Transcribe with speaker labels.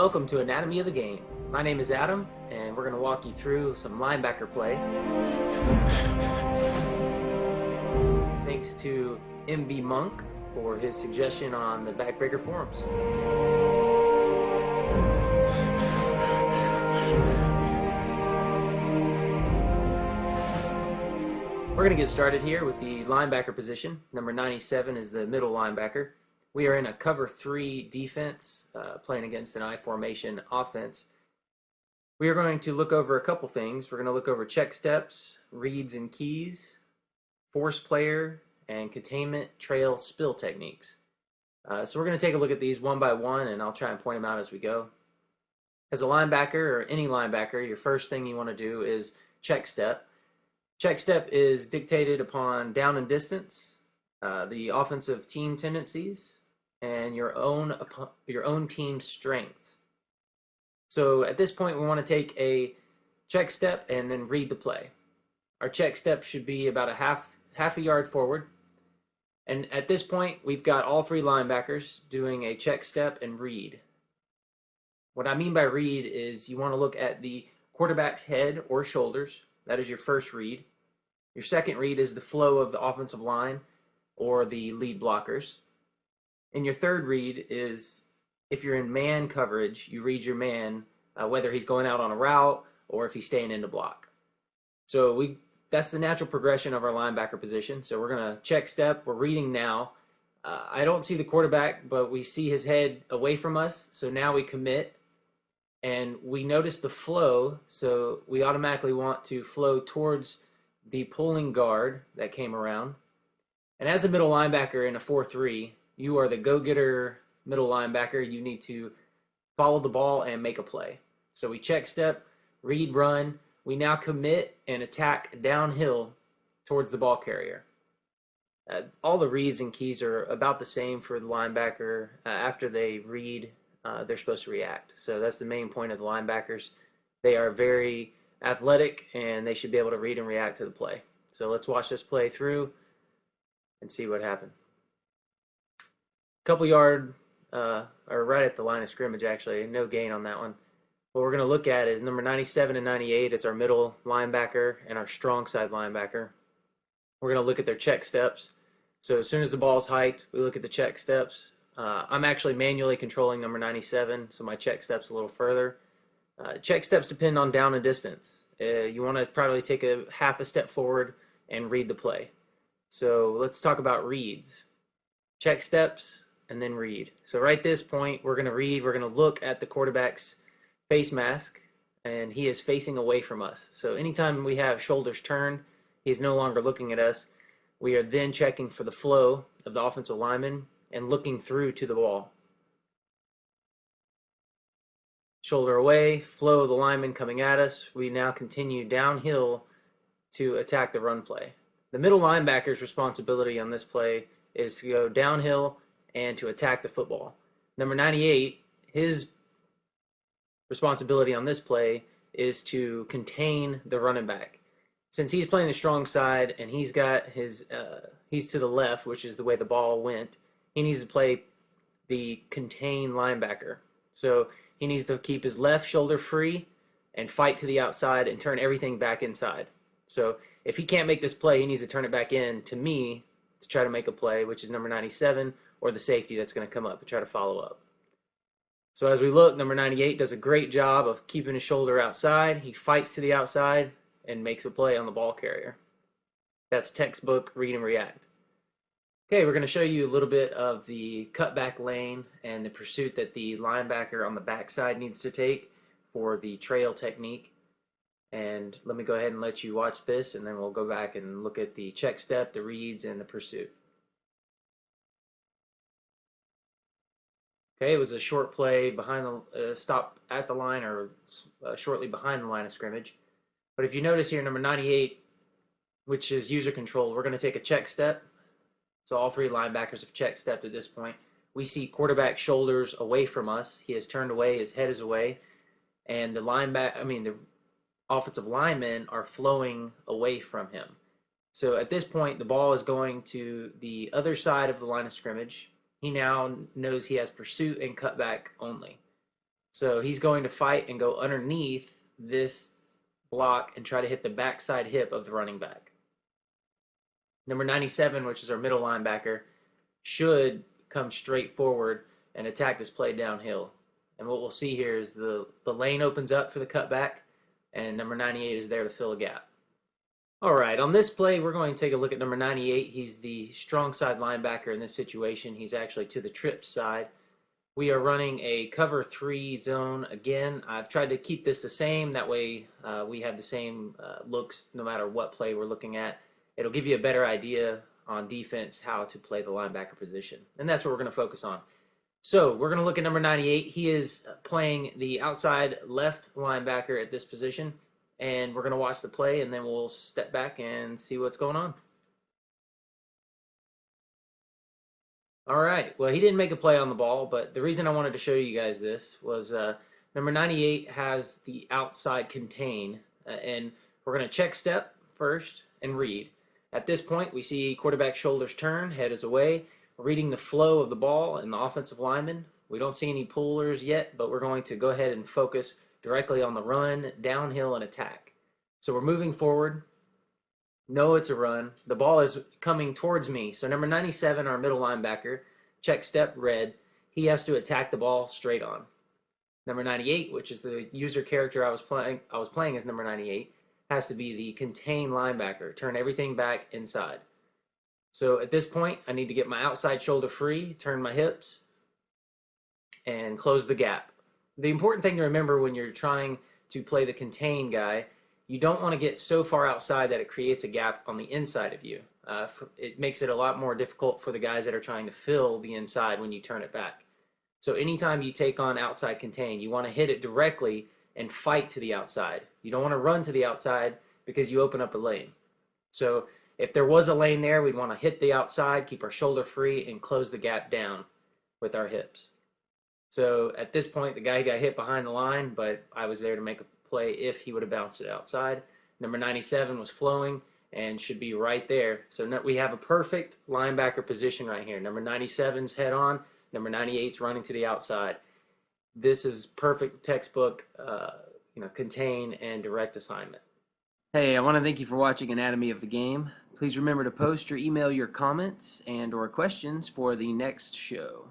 Speaker 1: Welcome to Anatomy of the Game. My name is Adam, and we're going to walk you through some linebacker play. Thanks to MB Monk for his suggestion on the Backbreaker forums. We're going to get started here with the linebacker position. Number 97 is the middle linebacker. We are in a cover 3 defense, playing against an I formation offense. We are going to look over a couple things. We're going to look over check steps, reads and keys, force player, and containment, trail, spill techniques. So we're going to take a look at these one by one, and I'll try and point them out as we go. As a linebacker, or any linebacker, your first thing you want to do is check step. Check step is dictated upon down and distance, the offensive team tendencies, and your own team's strengths. So at this point, we want to take a check step and then read the play. Our check step should be about a half a yard forward. And at this point, we've got all 3 linebackers doing a check step and read. What I mean by read is you want to look at the quarterback's head or shoulders. That is your first read. Your second read is the flow of the offensive line or the lead blockers. And your third read is if you're in man coverage, you read your man, whether he's going out on a route or if he's staying in the block. So that's the natural progression of our linebacker position. So we're going to check step. We're reading now. I don't see the quarterback, but we see his head away from us. So now we commit. And we notice the flow, so we automatically want to flow towards the pulling guard that came around. And as a middle linebacker in a 4-3, you are the go-getter middle linebacker. You need to follow the ball and make a play. So we check step, read, run. We now commit and attack downhill towards the ball carrier. All the reads and keys are about the same for the linebacker. After they read, they're supposed to react. So that's the main point of the linebackers. They are very athletic, and they should be able to read and react to the play. So let's watch this play through and see what happened. Couple yard, or right at the line of scrimmage, actually. No gain on that one. What we're going to look at is number 97 and 98 is our middle linebacker and our strong side linebacker. We're going to look at their check steps. So as soon as the ball's hiked, we look at the check steps. I'm actually manually controlling number 97, so my check step's a little further. Check steps depend on down and distance. You want to probably take a half a step forward and read the play. So let's talk about reads. Check steps and then read. So right at this point, we're going to read. We're going to look at the quarterback's face mask, and he is facing away from us. So anytime we have shoulders turned, he's no longer looking at us. We are then checking for the flow of the offensive lineman and looking through to the ball. Shoulder away, flow of the lineman coming at us. We now continue downhill to attack the run play. The middle linebacker's responsibility on this play is to go downhill and to attack the football. Number 98, his responsibility on this play is to contain the running back. Since he's playing the strong side and he's got he's to the left, which is the way the ball went, he needs to play the contain linebacker. So he needs to keep his left shoulder free and fight to the outside and turn everything back inside. So if he can't make this play, he needs to turn it back in to me to try to make a play, which is number 97, or the safety that's going to come up and try to follow up. So as we look, number 98 does a great job of keeping his shoulder outside. He fights to the outside and makes a play on the ball carrier. That's textbook read and react. Okay, we're going to show you a little bit of the cutback lane and the pursuit that the linebacker on the backside needs to take for the trail technique. And let me go ahead and let you watch this, and then we'll go back and look at the check step, the reads, and the pursuit. Okay, it was a short play behind the stop at the line, or shortly behind the line of scrimmage. But if you notice here, number 98, which is user controlled, we're going to take a check step. So all 3 linebackers have check stepped at this point. We see quarterback shoulders away from us. He has turned away. His head is away, and the offensive linemen are flowing away from him. So at this point, the ball is going to the other side of the line of scrimmage. He now knows he has pursuit and cutback only. So he's going to fight and go underneath this block and try to hit the backside hip of the running back. Number 97, which is our middle linebacker, should come straight forward and attack this play downhill. And what we'll see here is the lane opens up for the cutback, and number 98 is there to fill a gap. All right, on this play, we're going to take a look at number 98. He's the strong side linebacker in this situation. He's actually to the trip side. We are running a cover 3 zone. Again, I've tried to keep this the same. That way we have the same looks no matter what play we're looking at. It'll give you a better idea on defense how to play the linebacker position. And that's what we're going to focus on. So we're going to look at number 98. He is playing the outside left linebacker at this position. And we're going to watch the play, and then we'll step back and see what's going on. All right. Well, he didn't make a play on the ball, but the reason I wanted to show you guys this was number 98 has the outside contain, and we're going to check step first and read. At this point, we see quarterback shoulders turn, head is away, reading the flow of the ball and the offensive lineman. We don't see any pullers yet, but we're going to go ahead and focus directly on the run, downhill, and attack. So we're moving forward. No, it's a run. The ball is coming towards me. So number 97, our middle linebacker, check step, red. He has to attack the ball straight on. Number 98, which is the user character I was playing as number 98, has to be the contain linebacker. Turn everything back inside. So at this point, I need to get my outside shoulder free, turn my hips, and close the gap. The important thing to remember when you're trying to play the contain guy, you don't want to get so far outside that it creates a gap on the inside of you. It makes it a lot more difficult for the guys that are trying to fill the inside when you turn it back. So anytime you take on outside contain, you want to hit it directly and fight to the outside. You don't want to run to the outside because you open up a lane. So if there was a lane there, we'd want to hit the outside, keep our shoulder free, and close the gap down with our hips. So at this point, the guy got hit behind the line, but I was there to make a play if he would have bounced it outside. Number 97 was flowing and should be right there. So we have a perfect linebacker position right here. Number 97's head on, number 98's running to the outside. This is perfect textbook, contain and direct assignment. Hey, I want to thank you for watching Anatomy of the Game. Please remember to post or email your comments and or questions for the next show.